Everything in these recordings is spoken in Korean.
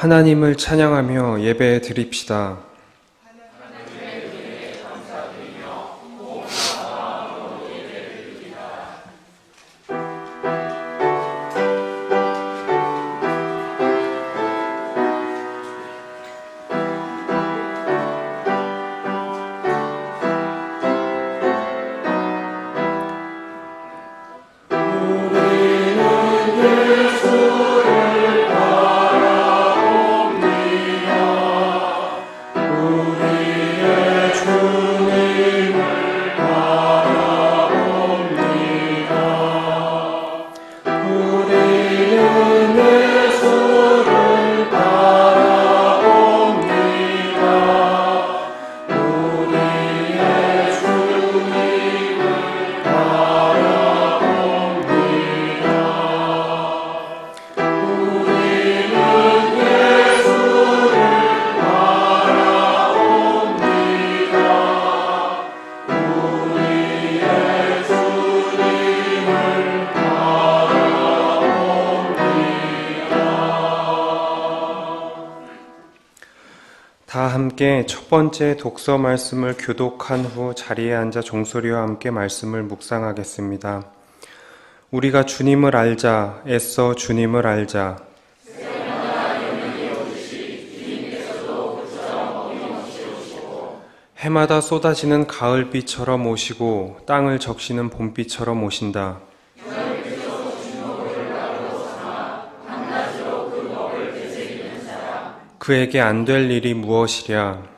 하나님을 찬양하며 예배 드립시다. 다 함께 첫 번째 독서 말씀을 교독한 후 자리에 앉아 종소리와 함께 말씀을 묵상하겠습니다. 우리가 주님을 알자, 애써 주님을 알자. 해마다 쏟아지는 가을비처럼 오시고 땅을 적시는 봄비처럼 오신다. 그에게 안 될 일이 무엇이랴.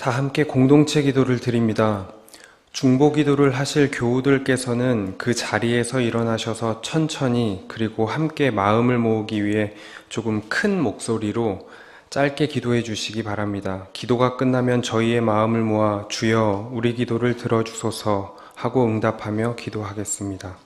다 함께 공동체 기도를 드립니다. 중보 기도를 하실 교우들께서는 그 자리에서 일어나셔서 천천히 그리고 함께 마음을 모으기 위해 조금 큰 목소리로 짧게 기도해 주시기 바랍니다. 기도가 끝나면 저희의 마음을 모아 주여 우리 기도를 들어주소서 하고 응답하며 기도하겠습니다.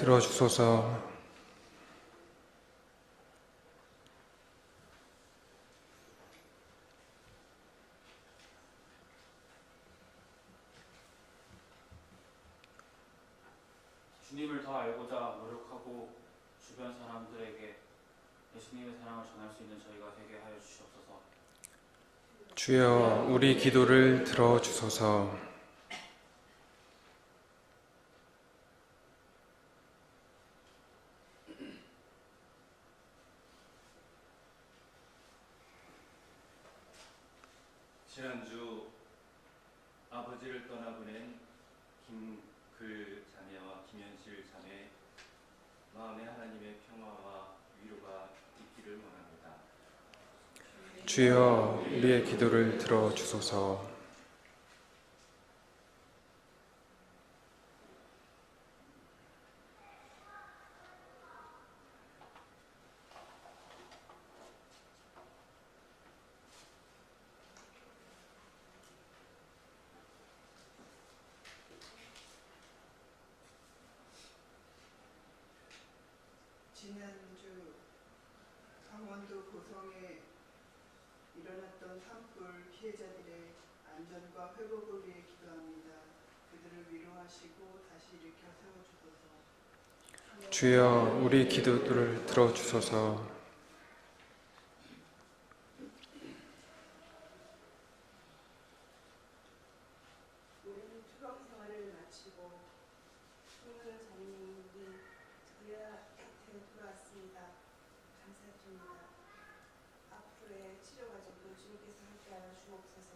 들어주소서. 주님을 더 알고자 노력하고 주변 사람들에게 예수님의 사랑을 전할 수 있는 저희가 되게 하여 주시옵소서. 주여 우리 기도를 들어주소서. 지난주 아버지를 떠나보낸 김글 자매와 김현실 자매 마음에 하나님의 평화와 위로가 있기를 원합니다. 주여 우리의 기도를 들어주소서. 고성에 일어났던 산불 피해자들의 안전과 회복을 위해 기도합니다. 그들을 위로하시고 다시 일으켜 세워주소서. 주여 우리 기도들을 들어주소서. 우리는 추방 생활을 마치고 오늘 장님이 저희와 곁에 돌아왔습니다. 감사드립니다. 앞으로의 치료 과정도 주님께서 함께하여 주옵소서.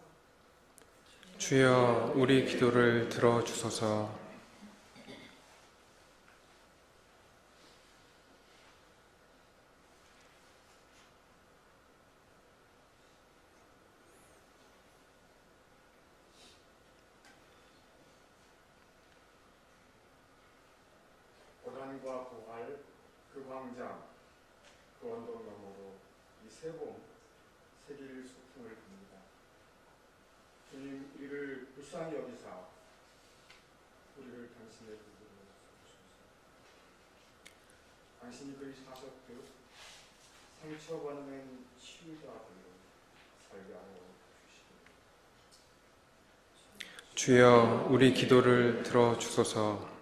주여 우리 기도를 들어주소서. 고난과 부활, 그 광장, 그 언덕 너머로 이 세봄 세길 소풍을 봅니다. 주님 이를 불쌍히 여기사 우리를 당신의 부르로 주소서. 당신이 그리 사셨듯 상처받는 치유자들로 살게 하여 주시옵소서. 주여 우리 기도를 들어주소서.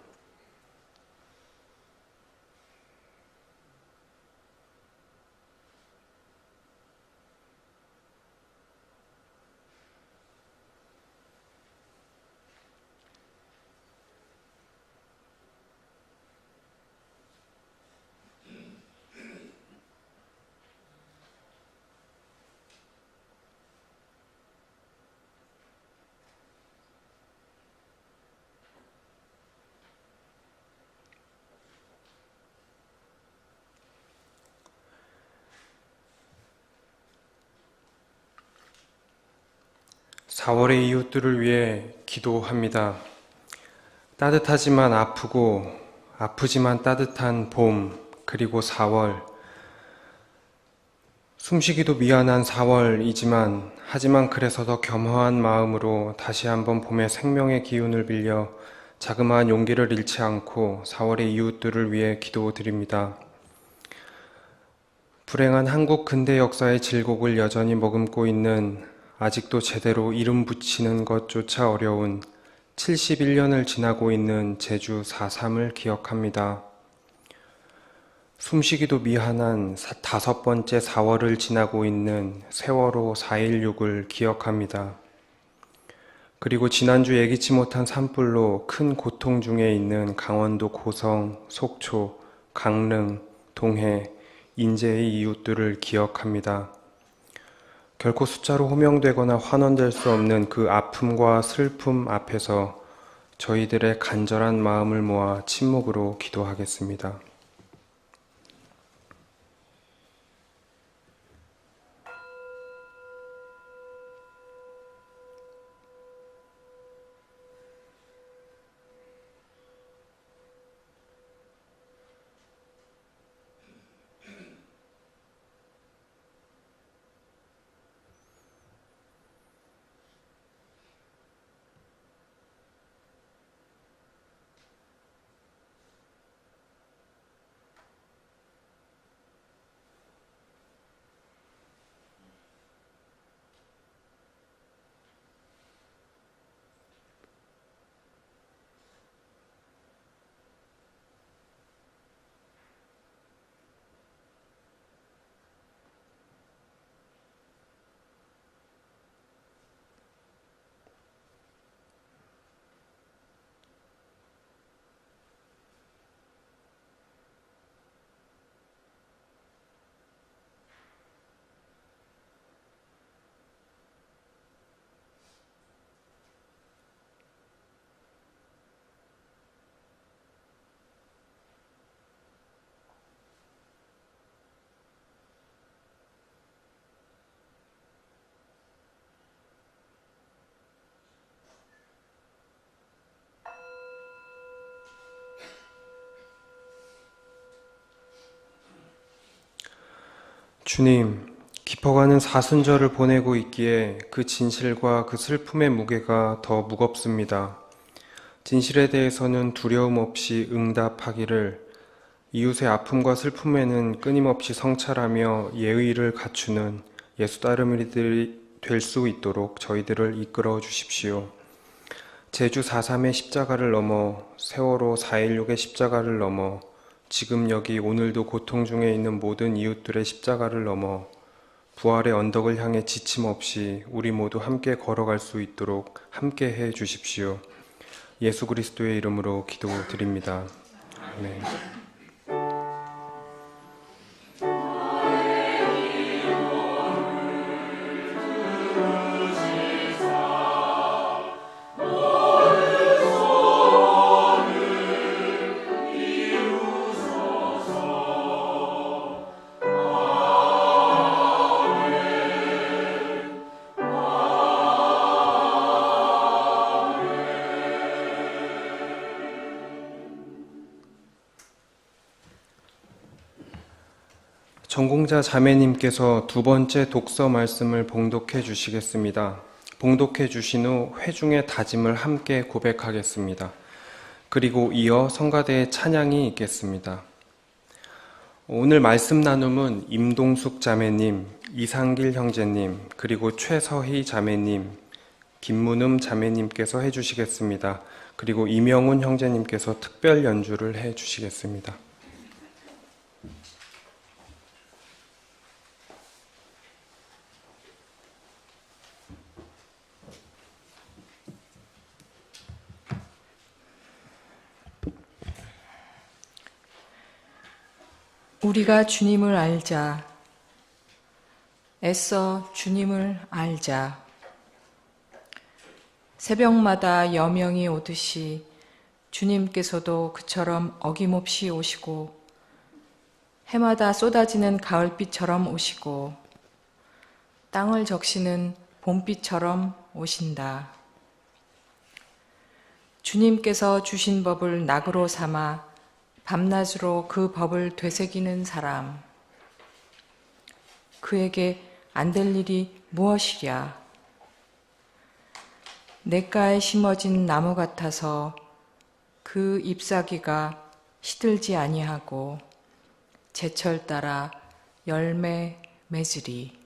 (4월의) 이웃들을 위해 기도합니다. 따뜻하지만 아프고 아프지만 따뜻한 봄, 그리고 4월. 숨쉬기도 미안한 4월이지만 하지만 그래서 더 겸허한 마음으로 다시 한번 봄의 생명의 기운을 빌려 자그마한 용기를 잃지 않고 4월의 이웃들을 위해 기도드립니다. 불행한 한국 근대 역사의 질곡을 여전히 머금고 있는, 아직도 제대로 이름 붙이는 것조차 어려운 71년을 지나고 있는 제주 4.3을 기억합니다. 숨쉬기도 미안한 5번째 4월을 지나고 있는 세월호 4.16을 기억합니다. 그리고 지난주 예기치 못한 산불로 큰 고통 중에 있는 강원도 고성, 속초, 강릉, 동해, 인제의 이웃들을 기억합니다. 결코 숫자로 호명되거나 환원될 수 없는 그 아픔과 슬픔 앞에서 저희들의 간절한 마음을 모아 침묵으로 기도하겠습니다. 주님, 깊어가는 사순절을 보내고 있기에 그 진실과 그 슬픔의 무게가 더 무겁습니다. 진실에 대해서는 두려움 없이 응답하기를, 이웃의 아픔과 슬픔에는 끊임없이 성찰하며 예의를 갖추는 예수 따르미들이 될 수 있도록 저희들을 이끌어 주십시오. 제주 4.3의 십자가를 넘어 세월호 4.16의 십자가를 넘어 지금 여기 오늘도 고통 중에 있는 모든 이웃들의 십자가를 넘어 부활의 언덕을 향해 지침 없이 우리 모두 함께 걸어갈 수 있도록 함께 해 주십시오. 예수 그리스도의 이름으로 기도드립니다. 아멘. 전공자 자매님께서 두 번째 독서 말씀을 봉독해 주시겠습니다. 봉독해 주신 후 회중의 다짐을 함께 고백하겠습니다. 그리고 이어 성가대의 찬양이 있겠습니다. 오늘 말씀 나눔은 임동숙 자매님, 이상길 형제님, 그리고 최서희 자매님, 김문음 자매님께서 해주시겠습니다. 그리고 이명훈 형제님께서 특별 연주를 해주시겠습니다. 우리가 주님을 알자. 애써 주님을 알자. 새벽마다 여명이 오듯이 주님께서도 그처럼 어김없이 오시고 해마다 쏟아지는 가을빛처럼 오시고 땅을 적시는 봄빛처럼 오신다. 주님께서 주신 법을 낙으로 삼아 밤낮으로 그 법을 되새기는 사람, 그에게 안 될 일이 무엇이랴? 냇가에 심어진 나무 같아서 그 잎사귀가 시들지 아니하고 제철 따라 열매 맺으리.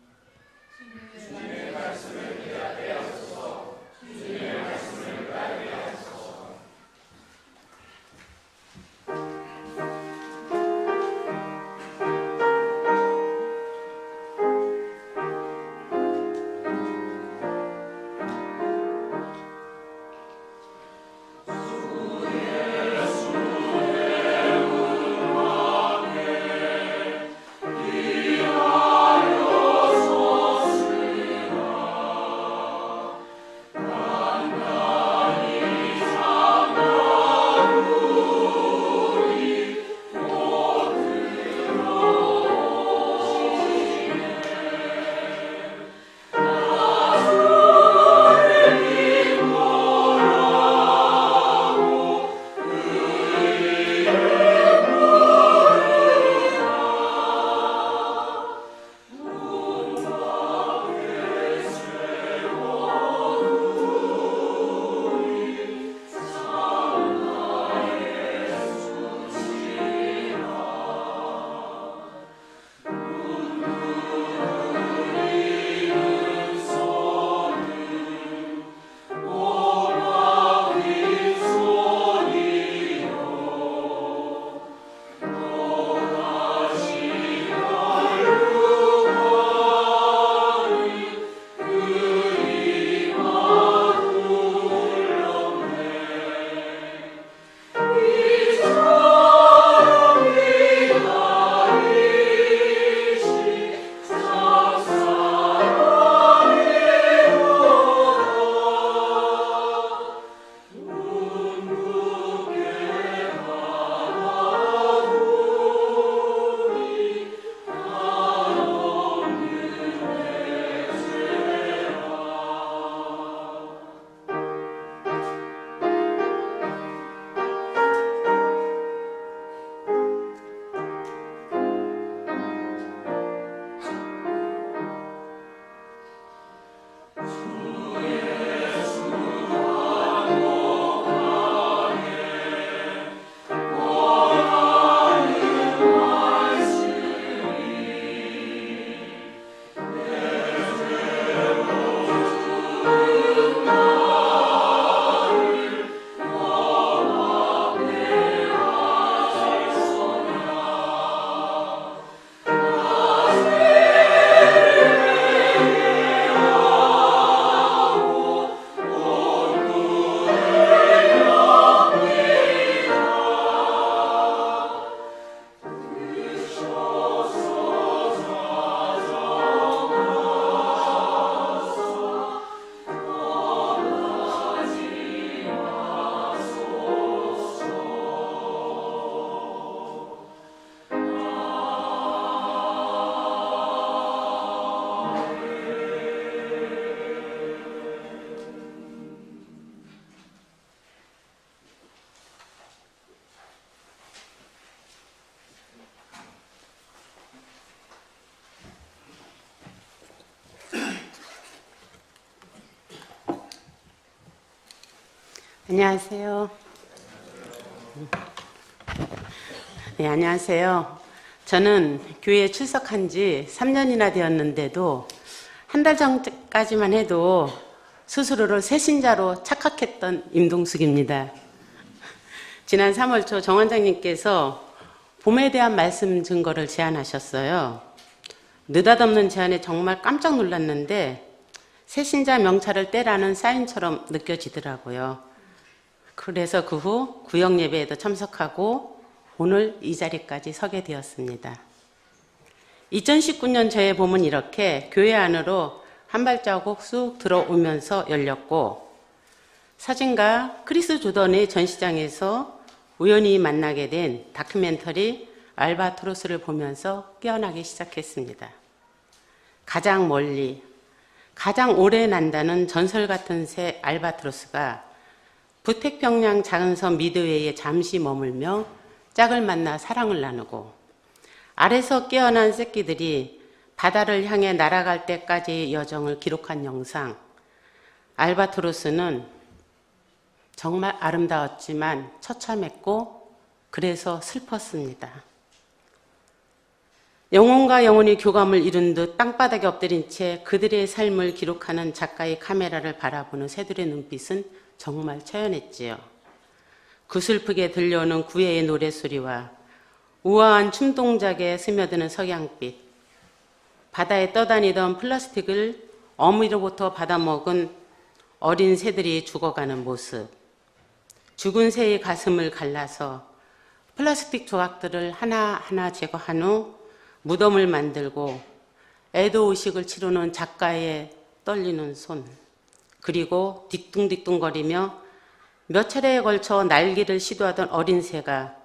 안녕하세요. 네, 안녕하세요. 저는 교회에 출석한 지 3년이나 되었는데도 한 달 전까지만 해도 스스로를 새신자로 착각했던 임동숙입니다. 지난 3월 초 정 원장님께서 봄에 대한 말씀 증거를 제안하셨어요. 느닷없는 제안에 정말 깜짝 놀랐는데 새신자 명찰을 떼라는 사인처럼 느껴지더라고요. 그래서 그 후 구역 예배에도 참석하고 오늘 이 자리까지 서게 되었습니다. 2019년 저의 봄은 이렇게 교회 안으로 한 발자국 쑥 들어오면서 열렸고, 사진가 크리스 조던의 전시장에서 우연히 만나게 된 다큐멘터리 알바트로스를 보면서 깨어나기 시작했습니다. 가장 멀리, 가장 오래 난다는 전설 같은 새 알바트로스가 북태평양 작은 섬 미드웨이에 잠시 머물며 짝을 만나 사랑을 나누고, 알에서 깨어난 새끼들이 바다를 향해 날아갈 때까지의 여정을 기록한 영상. 알바트로스는 정말 아름다웠지만 처참했고 그래서 슬펐습니다. 영혼과 영혼이 교감을 이룬 듯 땅바닥에 엎드린 채 그들의 삶을 기록하는 작가의 카메라를 바라보는 새들의 눈빛은 정말 처연했지요. 구슬프게 들려오는 구애의 노랫소리와 우아한 춤 동작에 스며드는 석양빛, 바다에 떠다니던 플라스틱을 어미로부터 받아먹은 어린 새들이 죽어가는 모습, 죽은 새의 가슴을 갈라서 플라스틱 조각들을 하나하나 제거한 후 무덤을 만들고 애도 의식을 치르는 작가의 떨리는 손, 그리고 뒤뚱뒤뚱거리며 몇 차례에 걸쳐 날개를 시도하던 어린 새가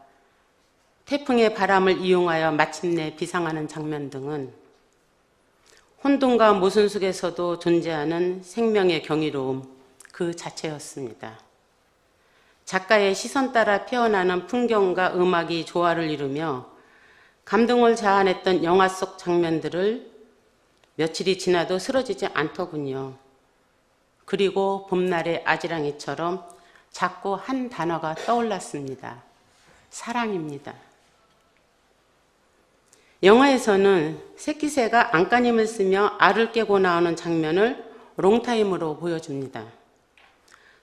태풍의 바람을 이용하여 마침내 비상하는 장면 등은 혼돈과 모순 속에서도 존재하는 생명의 경이로움 그 자체였습니다. 작가의 시선 따라 피어나는 풍경과 음악이 조화를 이루며 감동을 자아냈던 영화 속 장면들을 며칠이 지나도 쓰러지지 않더군요. 그리고 봄날의 아지랑이처럼 자꾸 한 단어가 떠올랐습니다. 사랑입니다. 영화에서는 새끼새가 안간힘을 쓰며 알을 깨고 나오는 장면을 롱타임으로 보여줍니다.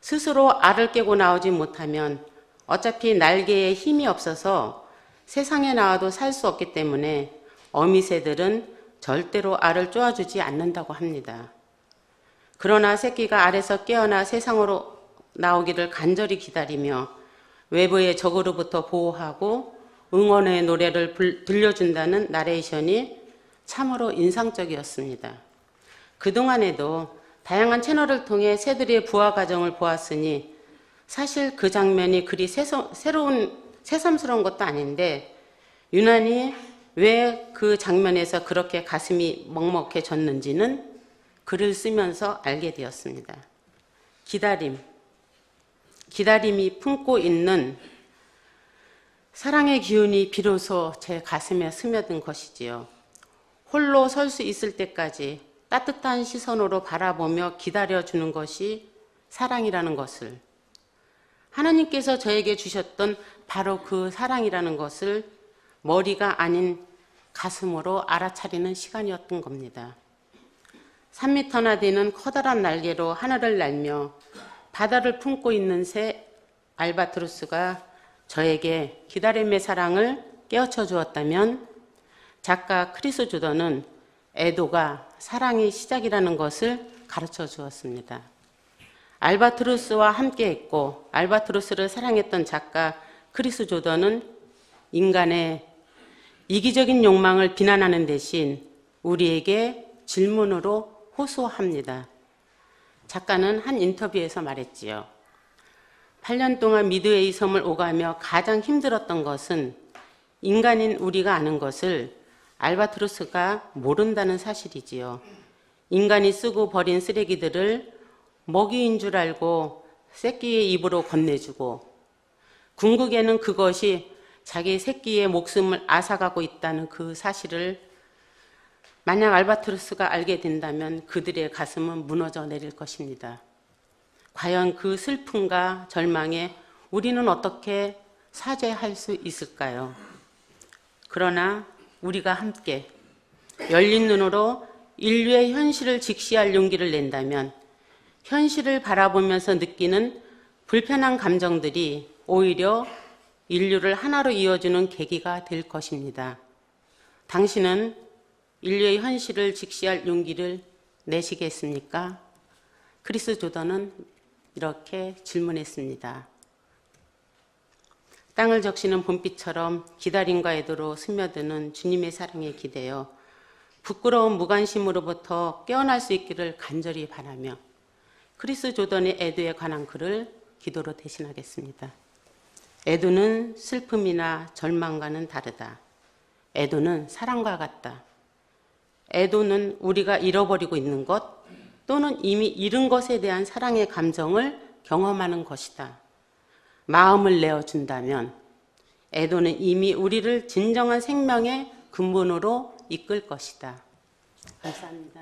스스로 알을 깨고 나오지 못하면 어차피 날개에 힘이 없어서 세상에 나와도 살 수 없기 때문에 어미새들은 절대로 알을 쪼아주지 않는다고 합니다. 그러나 새끼가 알에서 깨어나 세상으로 나오기를 간절히 기다리며 외부의 적으로부터 보호하고 응원의 노래를 들려준다는 나레이션이 참으로 인상적이었습니다. 그동안에도 다양한 채널을 통해 새들의 부화 과정을 보았으니 사실 그 장면이 그리 새삼스러운 것도 아닌데 유난히 왜 그 장면에서 그렇게 가슴이 먹먹해졌는지는 글을 쓰면서 알게 되었습니다. 기다림이 품고 있는 사랑의 기운이 비로소 제 가슴에 스며든 것이지요. 홀로 설 수 있을 때까지 따뜻한 시선으로 바라보며 기다려주는 것이 사랑이라는 것을, 하나님께서 저에게 주셨던 바로 그 사랑이라는 것을 머리가 아닌 가슴으로 알아차리는 시간이었던 겁니다. 3m나 되는 커다란 날개로 하늘을 날며 바다를 품고 있는 새 알바트로스가 저에게 기다림의 사랑을 깨우쳐 주었다면 작가 크리스 조던은 애도가 사랑의 시작이라는 것을 가르쳐 주었습니다. 알바트로스와 함께 했고 알바트로스를 사랑했던 작가 크리스 조던은 인간의 이기적인 욕망을 비난하는 대신 우리에게 질문으로 호소합니다. 작가는 한 인터뷰에서 말했지요. 8년 동안 미드웨이 섬을 오가며 가장 힘들었던 것은 인간인 우리가 아는 것을 알바트로스가 모른다는 사실이지요. 인간이 쓰고 버린 쓰레기들을 먹이인 줄 알고 새끼의 입으로 건네주고 궁극에는 그것이 자기 새끼의 목숨을 앗아가고 있다는 그 사실을 만약 알바트로스가 알게 된다면 그들의 가슴은 무너져 내릴 것입니다. 과연 그 슬픔과 절망에 우리는 어떻게 사죄할 수 있을까요? 그러나 우리가 함께 열린 눈으로 인류의 현실을 직시할 용기를 낸다면 현실을 바라보면서 느끼는 불편한 감정들이 오히려 인류를 하나로 이어주는 계기가 될 것입니다. 당신은 인류의 현실을 직시할 용기를 내시겠습니까? 크리스 조던은 이렇게 질문했습니다. 땅을 적시는 봄빛처럼 기다림과 애도로 스며드는 주님의 사랑에 기대어 부끄러운 무관심으로부터 깨어날 수 있기를 간절히 바라며 크리스 조던의 애도에 관한 글을 기도로 대신하겠습니다. 애도는 슬픔이나 절망과는 다르다. 애도는 사랑과 같다. 애도는 우리가 잃어버리고 있는 것 또는 이미 잃은 것에 대한 사랑의 감정을 경험하는 것이다. 마음을 내어준다면 애도는 이미 우리를 진정한 생명의 근본으로 이끌 것이다. 감사합니다.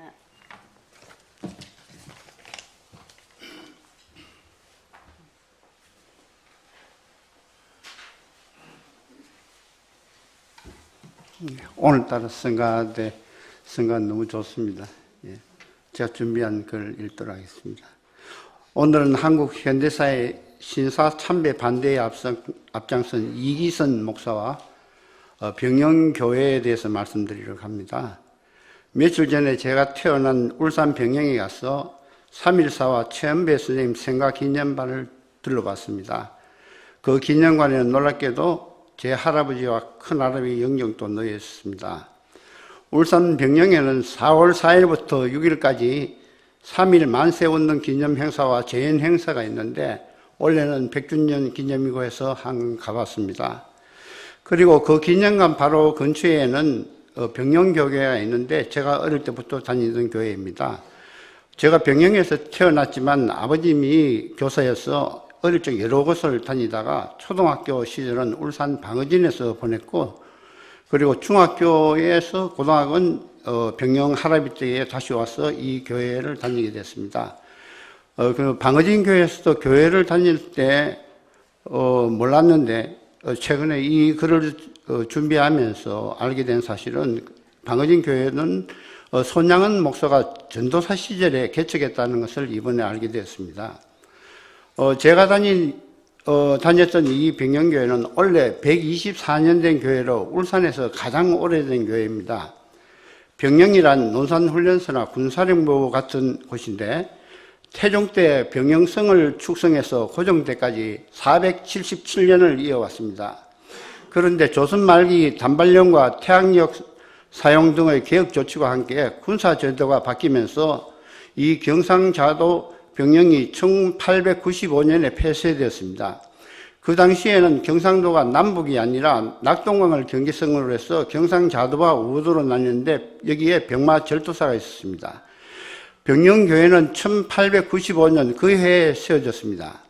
오늘따라 성가 너무 좋습니다. 예. 제가 준비한 글 읽도록 하겠습니다. 오늘은 한국 현대사의 신사 참배 반대에 앞장선 이기선 목사와 병영교회에 대해서 말씀드리려고 합니다. 며칠 전에 제가 태어난 울산 병영에 가서 3.14와 최은배 선생님 생가 기념관을 들러봤습니다. 그 기념관에는 놀랍게도 제 할아버지와 큰할아버지 영정도 놓여 있습니다. 울산 병영에는 4월 4일부터 6일까지 3.1 만세운동 기념 행사와 재연 행사가 있는데 올해는 100주년 기념이고 해서 한번 가봤습니다. 그리고 그 기념관 바로 근처에는 병영교회가 있는데 제가 어릴 때부터 다니던 교회입니다. 제가 병영에서 태어났지만 아버님이 교사여서 어릴 적 여러 곳을 다니다가 초등학교 시절은 울산 방어진에서 보냈고 그리고 중학교에서 고등학은 병영 할아버지 댁에 다시 와서 이 교회를 다니게 됐습니다. 그 방어진 교회에서도 교회를 다닐 때 몰랐는데 최근에 이 글을 준비하면서 알게 된 사실은 방어진 교회는 손양은 목사가 전도사 시절에 개척했다는 것을 이번에 알게 되었습니다. 제가 다녔던 이 병영교회는 원래 124년 된 교회로 울산에서 가장 오래된 교회입니다. 병영이란 논산훈련소나 군사령부 같은 곳인데 태종 때 병영성을 축성해서 고종 때까지 477년을 이어왔습니다. 그런데 조선 말기 단발령과 태양력 사용 등의 개혁 조치와 함께 군사 제도가 바뀌면서 이 경상자도 병영이 1895년에 폐쇄되었습니다. 그 당시에는 경상도가 남북이 아니라 낙동강을 경계성으로 해서 경상자도와 우도로 나뉘는데 여기에 병마절도사가 있었습니다. 병영교회는 1895년 그 해에 세워졌습니다.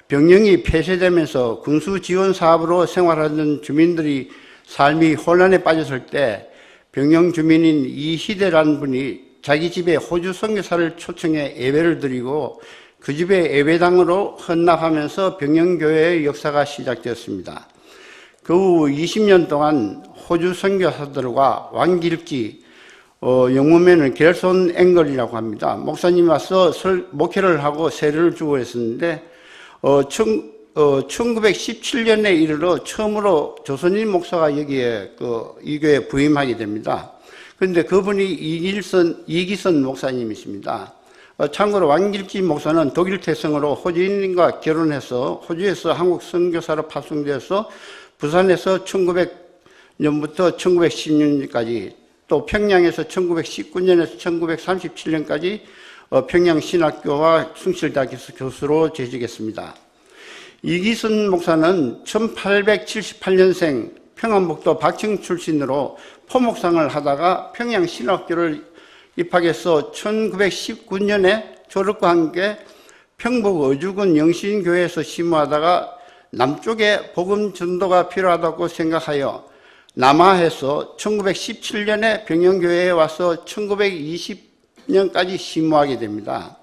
병영이 폐쇄되면서 군수지원 사업으로 생활하던 주민들이 삶이 혼란에 빠졌을 때 병영 주민인 이희대라는 분이 자기 집에 호주 선교사를 초청해 예배를 드리고 그 집에 예배당으로 헌납하면서 병영교회의 역사가 시작되었습니다. 그 후 20년 동안 호주 선교사들과 왕길기, 영문면은 겔손 앵글이라고 합니다. 목사님이 와서 목회를 하고 세례를 주고 했었는데 1917년에 이르러 처음으로 조선인 목사가 여기에 이 교회에 부임하게 됩니다. 그런데 그분이 이기선 목사님이십니다. 참고로 왕길지 목사는 독일 태생으로 호주인과 결혼해서 호주에서 한국 선교사로 파송되어서 부산에서 1900년부터 1916년까지 또 평양에서 1919년에서 1937년까지 평양신학교와 숭실대학에서 교수로 재직했습니다. 이기선 목사는 1878년생 평안북도 박청 출신으로 포목상을 하다가 평양신학교를 입학해서 1919년에 졸업과 함께 평북 어주군 영신교회에서 심호하다가 남쪽에 복음 전도가 필요하다고 생각하여 남하해서 1917년에 병영교회에 와서 1920년까지 심호하게 됩니다.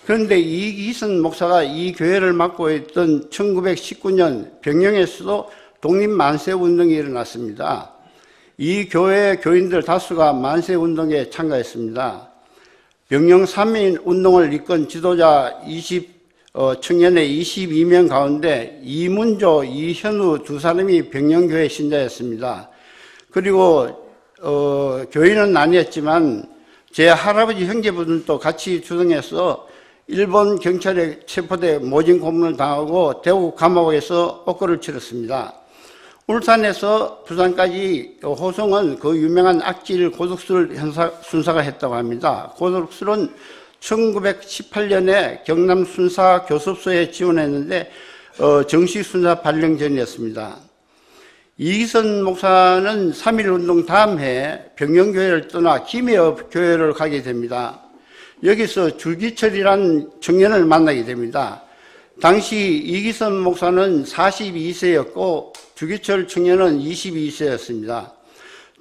그런데 이기선 목사가 이 교회를 맡고 있던 1919년 병영에서도 독립만세운동이 일어났습니다. 이 교회 교인들 다수가 만세운동에 참가했습니다. 병영 3인 운동을 이끈 지도자 청년의 22명 가운데 이문조, 이현우 두 사람이 병영교회 신자였습니다. 그리고 교인은 아니었지만 제 할아버지 형제분들도 같이 주동해서 일본 경찰에 체포돼 모진 고문을 당하고 대구 감옥에서 옥고를 치렀습니다. 울산에서 부산까지 호송은 그 유명한 악질 고독술 순사가 했다고 합니다. 고독술은 1918년에 경남 순사 교습소에 지원했는데 정식 순사 발령 전이었습니다. 이기선 목사는 3.1운동 다음 해 병영교회를 떠나 김해업 교회를 가게 됩니다. 여기서 주기철이라는 청년을 만나게 됩니다. 당시 이기선 목사는 42세였고 주기철 청년은 22세였습니다.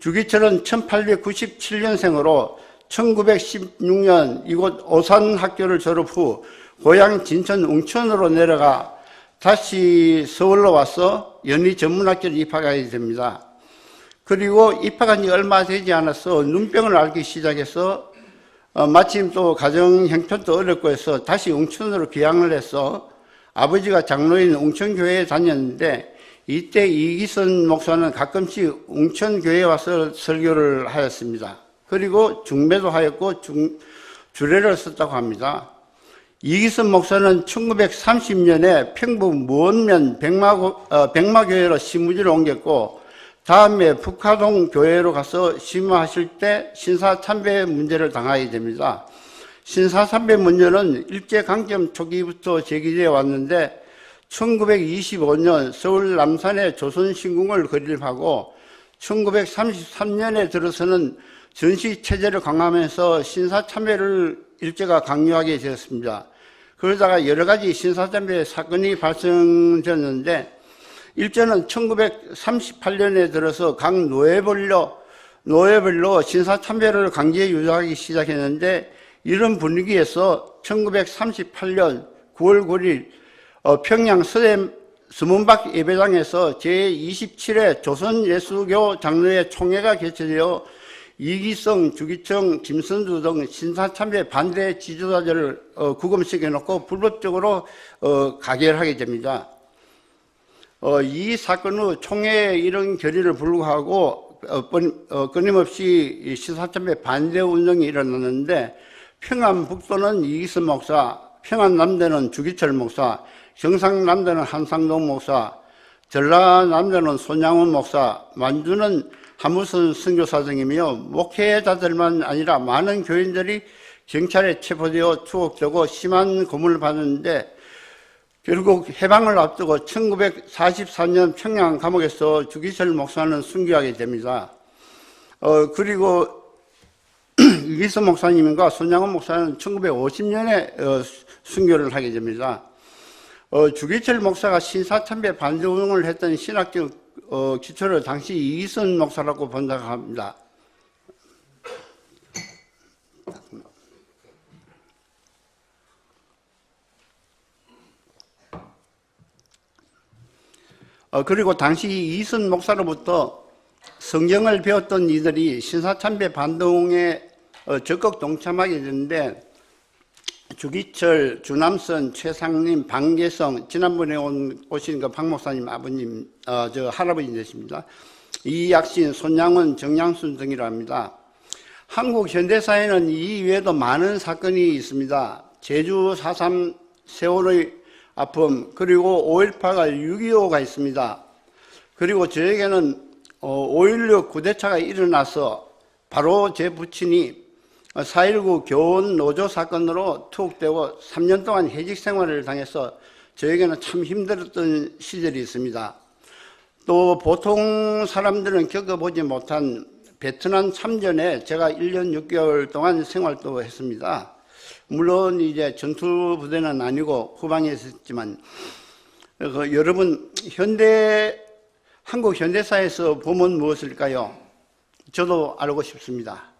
주기철은 1897년생으로 1916년 이곳 오산학교를 졸업 후 고향 진천 웅천으로 내려가 다시 서울로 와서 연희전문학교를 입학하게 됩니다. 그리고 입학한 지 얼마 되지 않아서 눈병을 앓기 시작해서 마침 또 가정 형편도 어렵고 해서 다시 웅천으로 귀향을 해서 아버지가 장로인 웅천교회에 다녔는데 이때 이기선 목사는 가끔씩 웅천교회에 와서 설교를 하였습니다. 그리고 중매도 하였고 주례를 썼다고 합니다. 이기선 목사는 1930년에 평부 무원면 백마교회로 시무지를 옮겼고 다음에 북하동 교회로 가서 심화하실 때 신사참배 문제를 당하게 됩니다. 신사참배 문제는 일제강점 초기부터 제기되어 왔는데 1925년 서울 남산에 조선신궁을 건립하고 1933년에 들어서는 전시체제를 강화하면서 신사참배를 일제가 강요하게 되었습니다. 그러다가 여러 가지 신사참배 사건이 발생되었는데 일제는 1938년에 들어서 각 노예별로 신사참배를 강제 유도하기 시작했는데 이런 분위기에서 1938년 9월 9일 평양 서문박 예배당에서 제27회 조선예수교 장로회 총회가 개최되어 이기성, 주기청, 김선두 등 신사참배 반대 지도자들을 구금시켜놓고 불법적으로 가결하게 됩니다. 이 사건 후 총회에 이런 결의를 불구하고 끊임없이 신사참배 반대 운동이 일어났는데 평안북도는 이기선 목사, 평안남대는 주기철 목사, 경상남대는 한상동 목사, 전라남대는 손양원 목사, 만주는 한무선 선교사 등이며 목회자들만 아니라 많은 교인들이 경찰에 체포되어 투옥되고 심한 고문을 받았는데 결국 해방을 앞두고 1944년 평양 감옥에서 주기철 목사는 순교하게 됩니다. 그리고 이기선 목사님과 손양원 목사는 1950년에 순교를 하게 됩니다. 주기철 목사가 신사참배 반대운동을 했던 신학적 기초를 당시 이기선 목사라고 본다고 합니다. 그리고 당시 이기선 목사로부터 성경을 배웠던 이들이 신사참배 반동에 적극 동참하게 되는데 주기철, 주남선, 최상림, 방계성, 지난번에 오신 그 박 목사님 아버님, 할아버지 되십니다. 이약신, 손양원, 정양순 등이라 합니다. 한국 현대사에는 이 외에도 많은 사건이 있습니다. 제주 4.3 세월의 아픔, 그리고 5.18가 6.25가 있습니다. 그리고 저에게는 5.16 구대차가 일어나서 바로 제 부친이 4.19 교원 노조 사건으로 투옥되고 3년 동안 해직 생활을 당해서 저에게는 참 힘들었던 시절이 있습니다. 또 보통 사람들은 겪어보지 못한 베트남 참전에 제가 1년 6개월 동안 생활도 했습니다. 물론 이제 전투부대는 아니고 후방에 있었지만 여러분 한국 현대사에서 보면 무엇일까요? 저도 알고 싶습니다.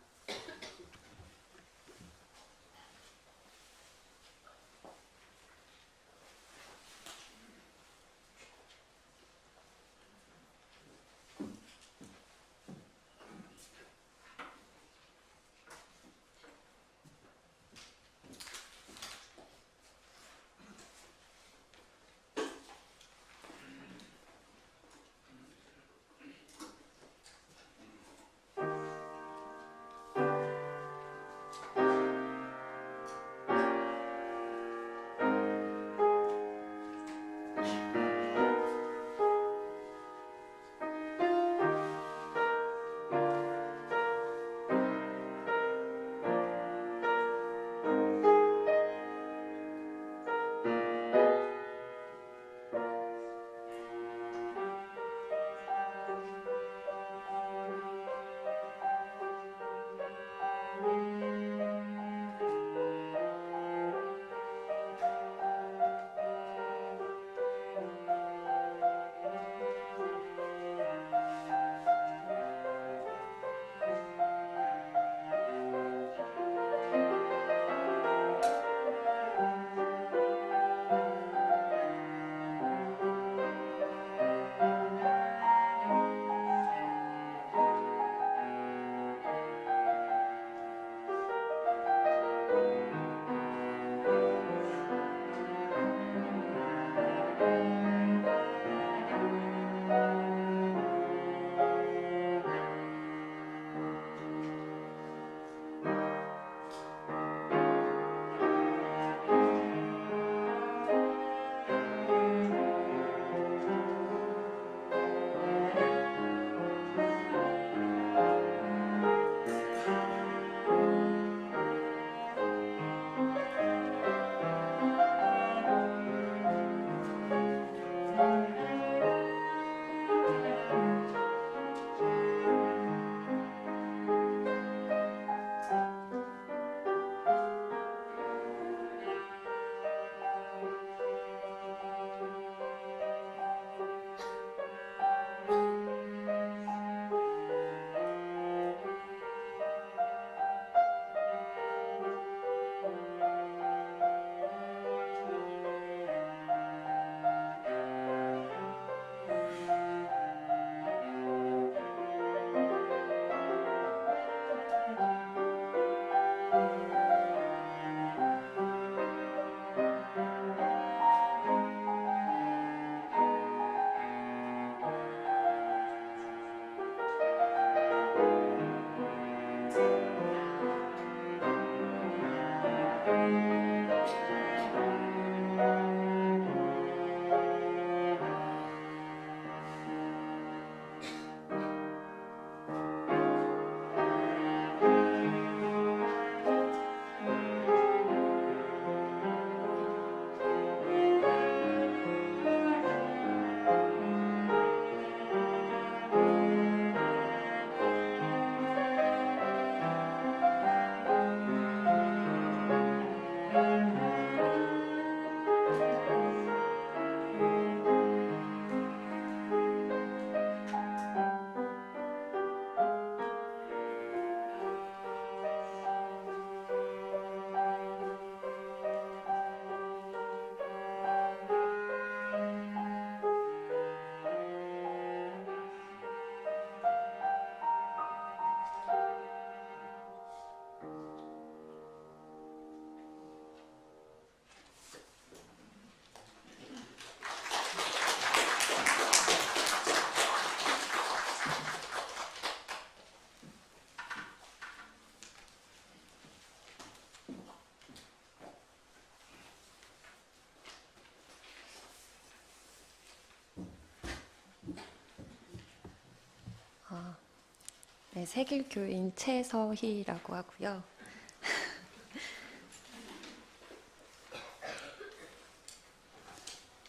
네, 세길교인 최서희라고 하고요.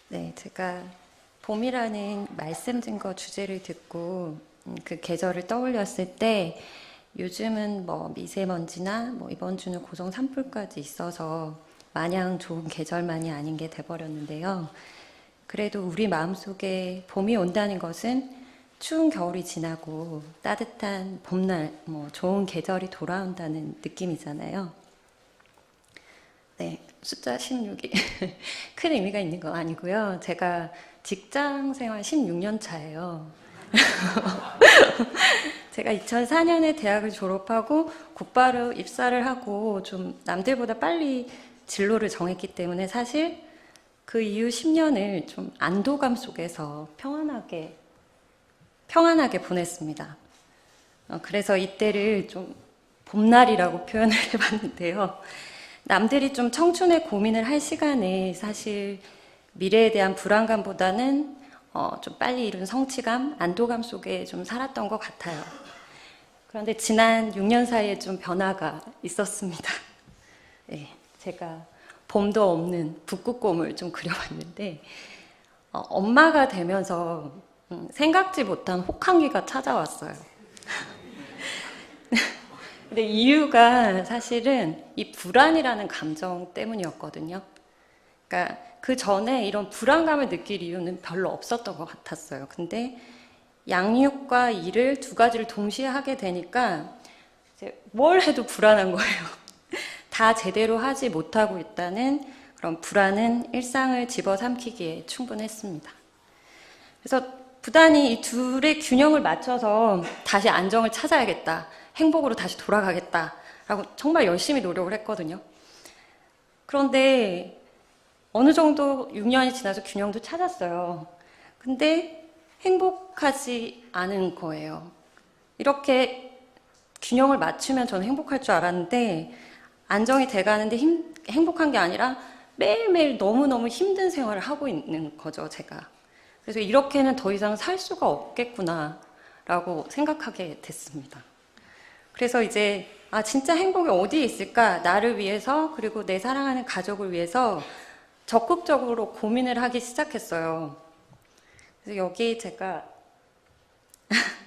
네, 제가 봄이라는 말씀 증거 주제를 듣고 그 계절을 떠올렸을 때 요즘은 뭐 미세먼지나 뭐 이번 주는 고성 산불까지 있어서 마냥 좋은 계절만이 아닌 게 돼버렸는데요. 그래도 우리 마음속에 봄이 온다는 것은 추운 겨울이 지나고 따뜻한 봄날, 뭐 좋은 계절이 돌아온다는 느낌이잖아요. 네, 숫자 16이 큰 의미가 있는 건 아니고요. 제가 직장 생활 16년 차예요. 제가 2004년에 대학을 졸업하고 곧바로 입사를 하고 좀 남들보다 빨리 진로를 정했기 때문에 사실 그 이후 10년을 좀 안도감 속에서 평안하게 보냈습니다. 그래서 이때를 좀 봄날이라고 표현을 해봤는데요. 남들이 좀 청춘의 고민을 할 시간에 사실 미래에 대한 불안감보다는 좀 빨리 이룬 성취감, 안도감 속에 좀 살았던 것 같아요. 그런데 지난 6년 사이에 좀 변화가 있었습니다. 네, 제가 봄도 없는 북극곰을 좀 그려봤는데 엄마가 되면서 생각지 못한 혹한기가 찾아왔어요. 근데 이유가 사실은 이 불안이라는 감정 때문이었거든요. 그러니까 그 전에 이런 불안감을 느낄 이유는 별로 없었던 것 같았어요. 근데 양육과 일을 두 가지를 동시에 하게 되니까 이제 뭘 해도 불안한 거예요. 다 제대로 하지 못하고 있다는 그런 불안은 일상을 집어삼키기에 충분했습니다. 그래서 부단히 이 둘의 균형을 맞춰서 다시 안정을 찾아야겠다, 행복으로 다시 돌아가겠다라고 정말 열심히 노력을 했거든요. 그런데 어느 정도 6년이 지나서 균형도 찾았어요. 근데 행복하지 않은 거예요. 이렇게 균형을 맞추면 저는 행복할 줄 알았는데 안정이 돼가는데 행복한 게 아니라 매일매일 너무너무 힘든 생활을 하고 있는 거죠, 제가. 그래서 이렇게는 더 이상 살 수가 없겠구나라고 생각하게 됐습니다. 그래서 이제 진짜 행복이 어디에 있을까? 나를 위해서 그리고 내 사랑하는 가족을 위해서 적극적으로 고민을 하기 시작했어요. 그래서 여기 제가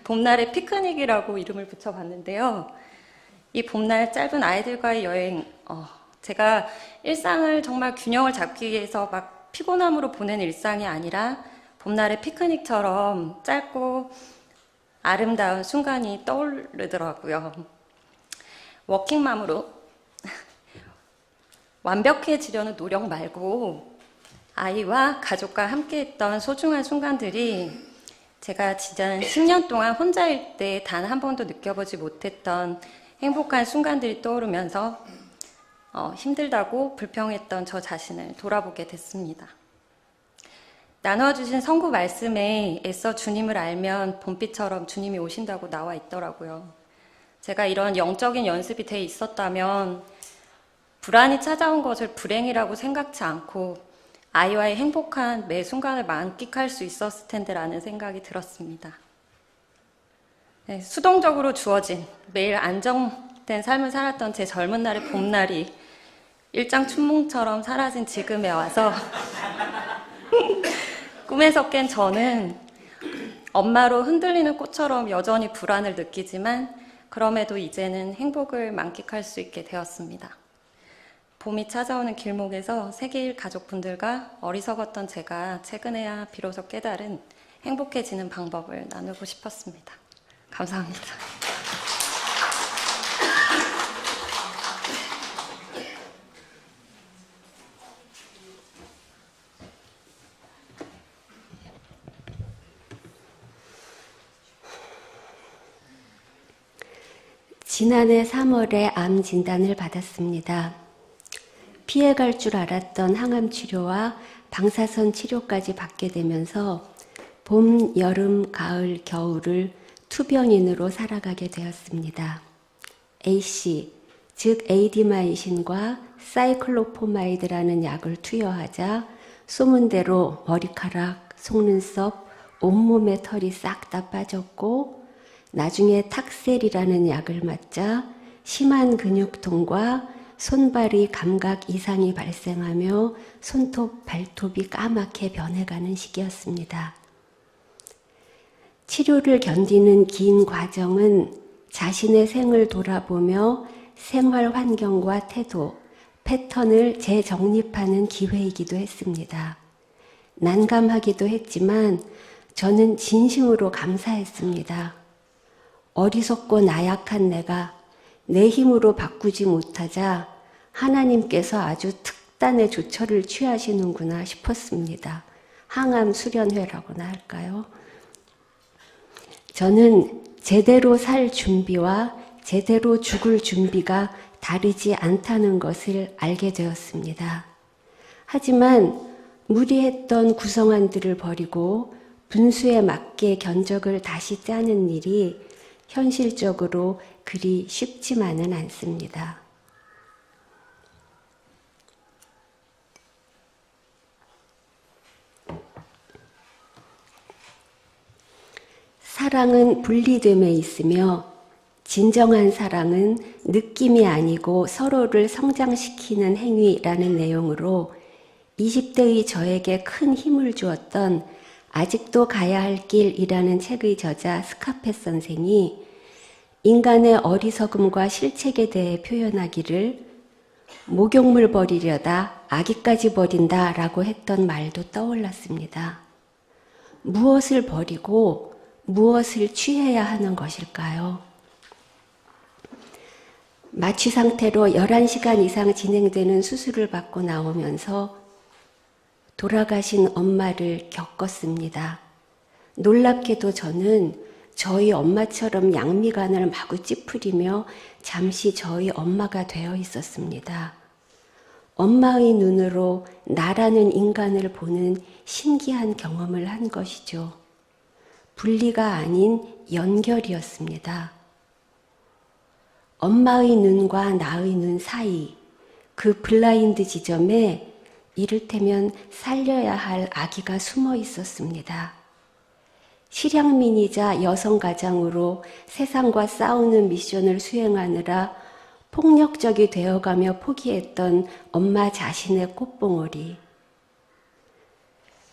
봄날의 피크닉이라고 이름을 붙여봤는데요. 이 봄날 짧은 아이들과의 여행, 제가 일상을 정말 균형을 잡기 위해서 막 피곤함으로 보낸 일상이 아니라 봄날의 피크닉처럼 짧고 아름다운 순간이 떠오르더라고요. 워킹맘으로 완벽해지려는 노력 말고 아이와 가족과 함께했던 소중한 순간들이 제가 지난 10년 동안 혼자일 때 단 한 번도 느껴보지 못했던 행복한 순간들이 떠오르면서 힘들다고 불평했던 저 자신을 돌아보게 됐습니다. 나눠주신 성구 말씀에 애써 주님을 알면 봄비처럼 주님이 오신다고 나와 있더라고요. 제가 이런 영적인 연습이 돼 있었다면 불안이 찾아온 것을 불행이라고 생각지 않고 아이와의 행복한 매 순간을 만끽할 수 있었을 텐데라는 생각이 들었습니다. 네, 수동적으로 주어진 매일 안정된 삶을 살았던 제 젊은 날의 봄날이 일장춘몽처럼 사라진 지금에 와서 꿈에서 깬 저는 엄마로 흔들리는 꽃처럼 여전히 불안을 느끼지만 그럼에도 이제는 행복을 만끽할 수 있게 되었습니다. 봄이 찾아오는 길목에서 세계일 가족분들과 어리석었던 제가 최근에야 비로소 깨달은 행복해지는 방법을 나누고 싶었습니다. 감사합니다. 지난해 3월에 암 진단을 받았습니다. 피해갈 줄 알았던 항암 치료와 방사선 치료까지 받게 되면서 봄, 여름, 가을, 겨울을 투병인으로 살아가게 되었습니다. AC, 즉 에이디마이신과 사이클로포마이드라는 약을 투여하자 소문대로 머리카락, 속눈썹, 온몸에 털이 싹 다 빠졌고 나중에 탁셀이라는 약을 맞자 심한 근육통과 손발의 감각 이상이 발생하며 손톱, 발톱이 까맣게 변해가는 시기였습니다. 치료를 견디는 긴 과정은 자신의 생을 돌아보며 생활 환경과 태도, 패턴을 재정립하는 기회이기도 했습니다. 난감하기도 했지만 저는 진심으로 감사했습니다. 어리석고 나약한 내가 내 힘으로 바꾸지 못하자 하나님께서 아주 특단의 조처를 취하시는구나 싶었습니다. 항암 수련회라고나 할까요? 저는 제대로 살 준비와 제대로 죽을 준비가 다르지 않다는 것을 알게 되었습니다. 하지만 무리했던 구성안들을 버리고 분수에 맞게 견적을 다시 짜는 일이 현실적으로 그리 쉽지만은 않습니다. 사랑은 분리됨에 있으며 진정한 사랑은 느낌이 아니고 서로를 성장시키는 행위라는 내용으로 20대의 저에게 큰 힘을 주었던 아직도 가야 할 길이라는 책의 저자 스카펫 선생이 인간의 어리석음과 실책에 대해 표현하기를 목욕물 버리려다 아기까지 버린다 라고 했던 말도 떠올랐습니다. 무엇을 버리고 무엇을 취해야 하는 것일까요? 마취 상태로 11시간 이상 진행되는 수술을 받고 나오면서 돌아가신 엄마를 겪었습니다. 놀랍게도 저는 저희 엄마처럼 양미간을 마구 찌푸리며 잠시 저희 엄마가 되어 있었습니다. 엄마의 눈으로 나라는 인간을 보는 신기한 경험을 한 것이죠. 분리가 아닌 연결이었습니다. 엄마의 눈과 나의 눈 사이, 그 블라인드 지점에 이를테면 살려야 할 아기가 숨어 있었습니다. 실향민이자 여성가장으로 세상과 싸우는 미션을 수행하느라 폭력적이 되어가며 포기했던 엄마 자신의 꽃봉오리.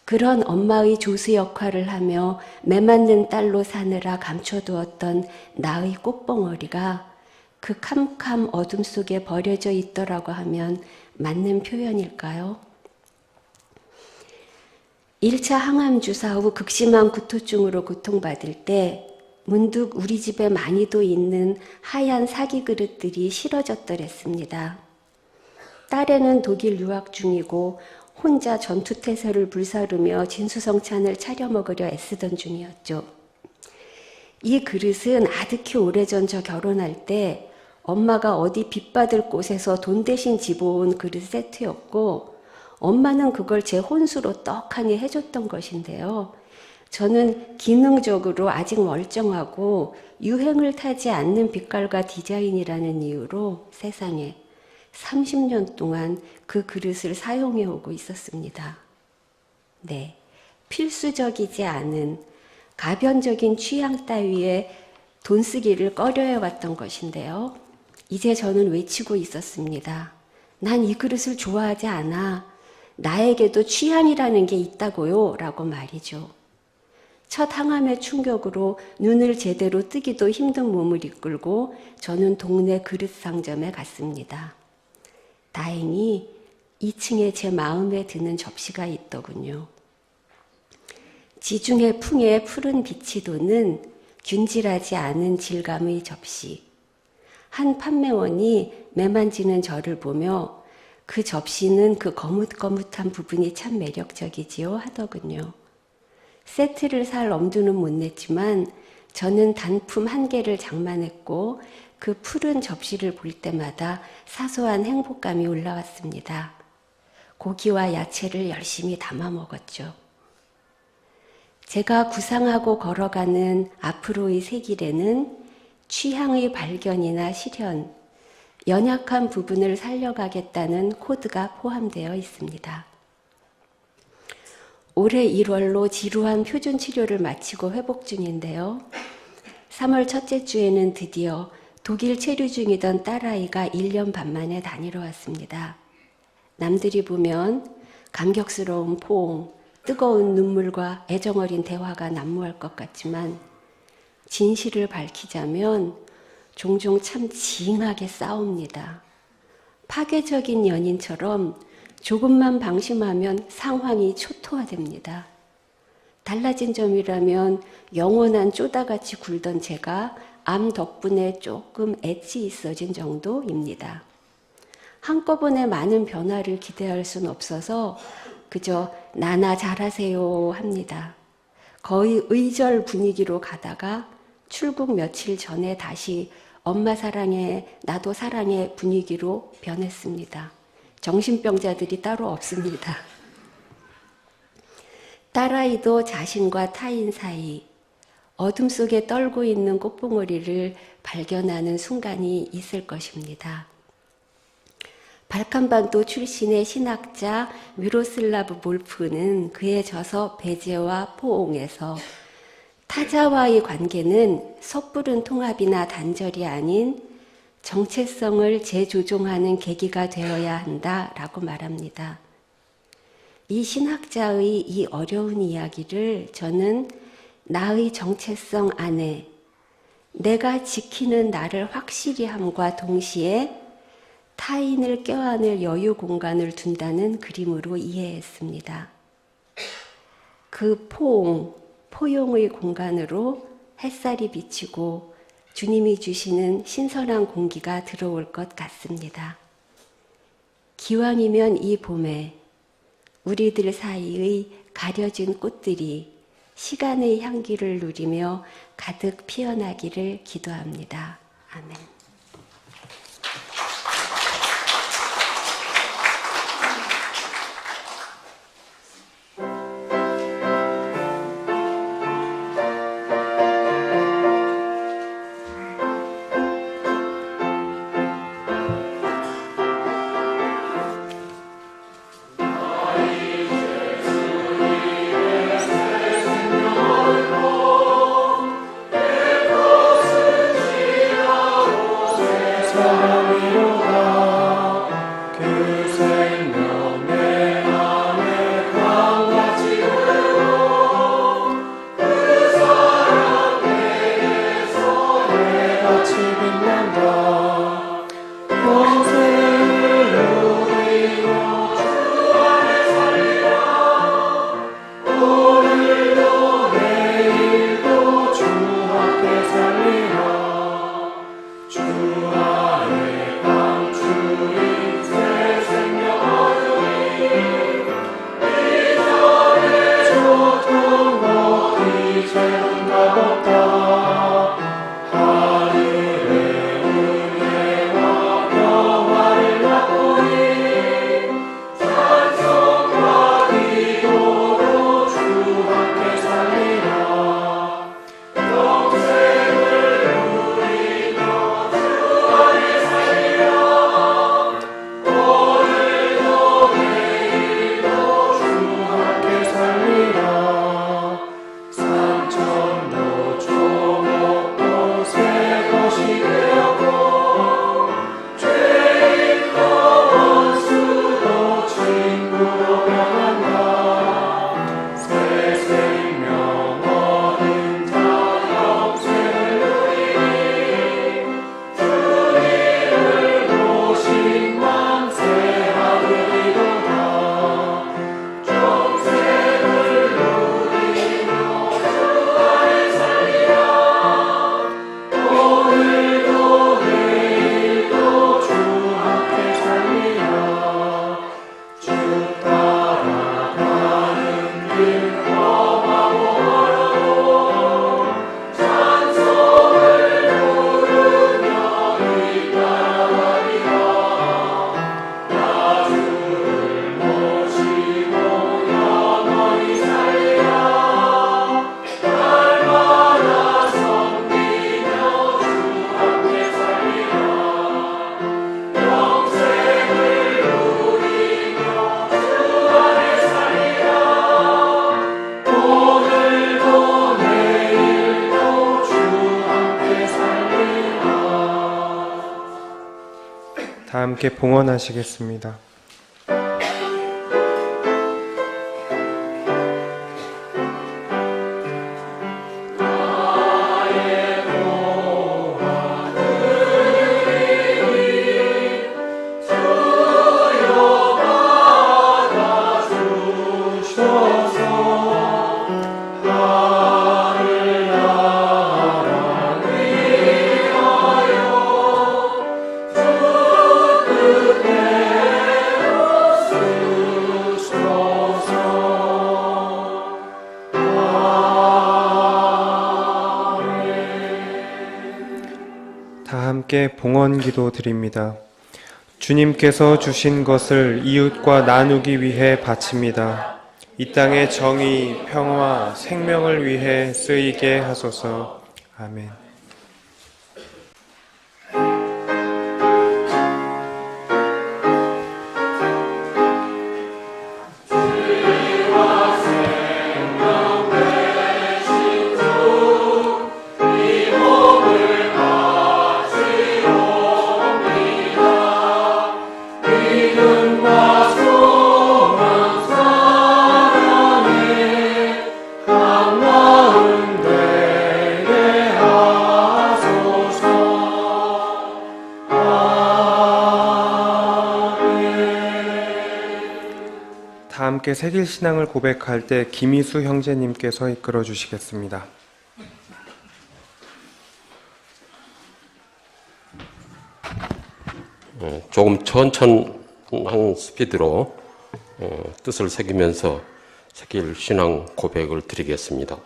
그런 엄마의 조수 역할을 하며 매맞는 딸로 사느라 감춰두었던 나의 꽃봉오리가 그 캄캄 어둠 속에 버려져 있더라고 하면 맞는 표현일까요? 1차 항암 주사 후 극심한 구토증으로 고통받을 때 문득 우리 집에 많이도 있는 하얀 사기 그릇들이 싫어졌더랬습니다. 딸애는 독일 유학 중이고 혼자 전투태세를 불사르며 진수성찬을 차려 먹으려 애쓰던 중이었죠. 이 그릇은 아득히 오래전 저 결혼할 때 엄마가 어디 빚받을 곳에서 돈 대신 집어온 그릇 세트였고 엄마는 그걸 제 혼수로 떡하니 해줬던 것인데요. 저는 기능적으로 아직 멀쩡하고 유행을 타지 않는 빛깔과 디자인이라는 이유로 세상에 30년 동안 그 그릇을 사용해 오고 있었습니다. 네, 필수적이지 않은 가변적인 취향 따위에 돈 쓰기를 꺼려해왔던 것인데요. 이제 저는 외치고 있었습니다. 난 이 그릇을 좋아하지 않아. 나에게도 취향이라는 게 있다고요. 라고 말이죠. 첫 항암의 충격으로 눈을 제대로 뜨기도 힘든 몸을 이끌고 저는 동네 그릇 상점에 갔습니다. 다행히 2층에 제 마음에 드는 접시가 있더군요. 지중해 풍의 푸른 빛이 도는 균질하지 않은 질감의 접시. 한 판매원이 매만지는 저를 보며 그 접시는 그 거뭇거뭇한 부분이 참 매력적이지요 하더군요. 세트를 살 엄두는 못 냈지만 저는 단품 한 개를 장만했고 그 푸른 접시를 볼 때마다 사소한 행복감이 올라왔습니다. 고기와 야채를 열심히 담아 먹었죠. 제가 구상하고 걸어가는 앞으로의 새 길에는 취향의 발견이나 실현, 연약한 부분을 살려가겠다는 코드가 포함되어 있습니다. 올해 1월로 지루한 표준 치료를 마치고 회복 중인데요. 3월 첫째 주에는 드디어 독일 체류 중이던 딸아이가 1년 반 만에 다니러 왔습니다. 남들이 보면 감격스러운 포옹, 뜨거운 눈물과 애정어린 대화가 난무할 것 같지만 진실을 밝히자면 종종 참 징하게 싸웁니다. 파괴적인 연인처럼 조금만 방심하면 상황이 초토화됩니다. 달라진 점이라면 영원한 쪼다같이 굴던 제가 암 덕분에 조금 엣지 있어진 정도입니다. 한꺼번에 많은 변화를 기대할 순 없어서 그저 나나 잘하세요 합니다. 거의 의절 분위기로 가다가 출국 며칠 전에 다시 엄마 사랑해, 나도 사랑해 분위기로 변했습니다. 정신병자들이 따로 없습니다. 딸아이도 자신과 타인 사이, 어둠 속에 떨고 있는 꽃봉오리를 발견하는 순간이 있을 것입니다. 발칸반도 출신의 신학자 미로슬라브 몰프는 그의 저서 배제와 포옹에서 타자와의 관계는 섣부른 통합이나 단절이 아닌 정체성을 재조종하는 계기가 되어야 한다라고 말합니다. 이 신학자의 이 어려운 이야기를 저는 나의 정체성 안에 내가 지키는 나를 확실히 함과 동시에 타인을 껴안을 여유 공간을 둔다는 그림으로 이해했습니다. 그 포용의 공간으로 햇살이 비치고 주님이 주시는 신선한 공기가 들어올 것 같습니다. 기왕이면 이 봄에 우리들 사이의 가려진 꽃들이 시간의 향기를 누리며 가득 피어나기를 기도합니다. 아멘. 내 것은 지나고 함께 봉헌하시겠습니다. 함께 봉헌 기도 드립니다. 주님께서 주신 것을 이웃과 나누기 위해 바칩니다. 이 땅의 정의, 평화, 생명을 위해 쓰이게 하소서. 아멘. 다 함께 새길 신앙을 고백할 때 김희수 형제님께서 이끌어 주시겠습니다. 조금 천천한 스피드로 뜻을 새기면서 새길 신앙 고백을 드리겠습니다.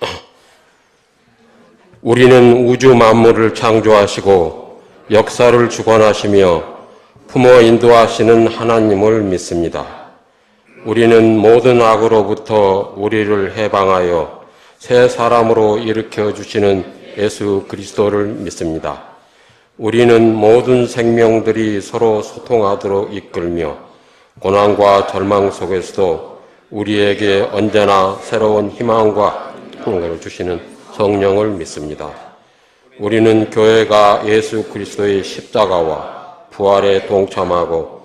우리는 우주 만물을 창조하시고 역사를 주관하시며 품어 인도하시는 하나님을 믿습니다. 우리는 모든 악으로부터 우리를 해방하여 새 사람으로 일으켜 주시는 예수 그리스도를 믿습니다. 우리는 모든 생명들이 서로 소통하도록 이끌며 고난과 절망 속에서도 우리에게 언제나 새로운 희망과 평강을 주시는 성령을 믿습니다. 우리는 교회가 예수 그리스도의 십자가와 부활에 동참하고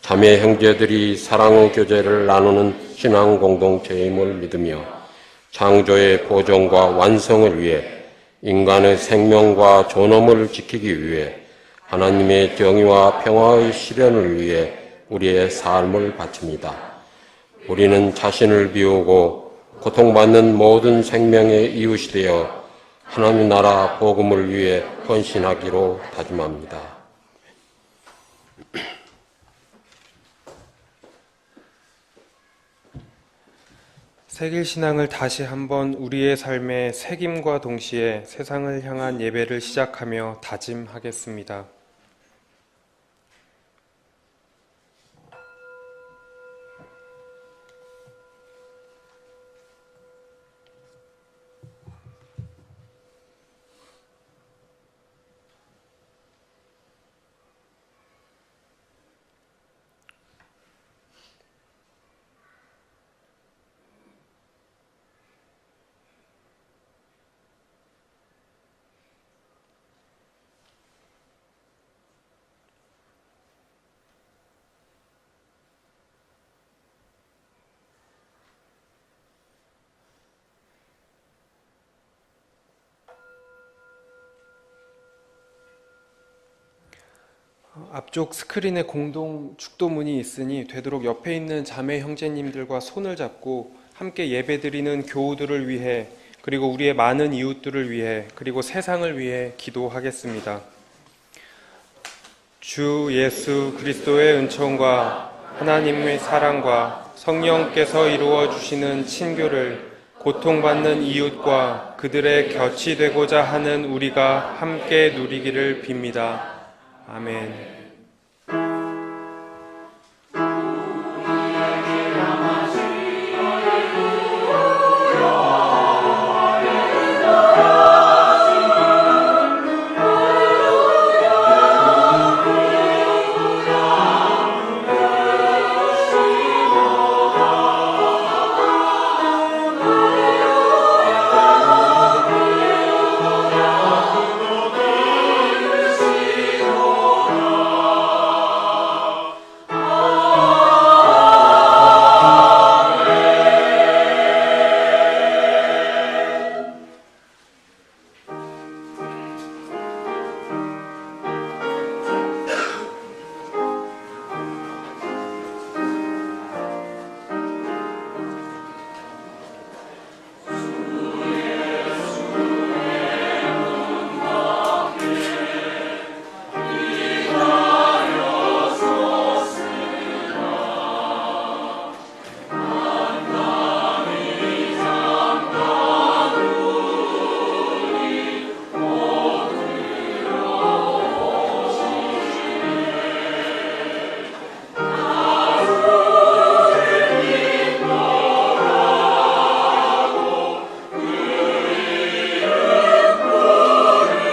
자매 형제들이 사랑의 교제를 나누는 신앙 공동체임을 믿으며 창조의 보존과 완성을 위해 인간의 생명과 존엄을 지키기 위해 하나님의 정의와 평화의 실현을 위해 우리의 삶을 바칩니다. 우리는 자신을 비우고 고통받는 모든 생명의 이웃이 되어 하나님 나라 복음을 위해 헌신하기로 다짐합니다. 새길 신앙을 다시 한번 우리의 삶의 새김과 동시에 세상을 향한 예배를 시작하며 다짐하겠습니다. 앞쪽 스크린에 공동 축도문이 있으니 되도록 옆에 있는 자매 형제님들과 손을 잡고 함께 예배드리는 교우들을 위해 그리고 우리의 많은 이웃들을 위해 그리고 세상을 위해 기도하겠습니다. 주 예수 그리스도의 은총과 하나님의 사랑과 성령께서 이루어 주시는 친교를 고통받는 이웃과 그들의 곁이 되고자 하는 우리가 함께 누리기를 빕니다. 아멘.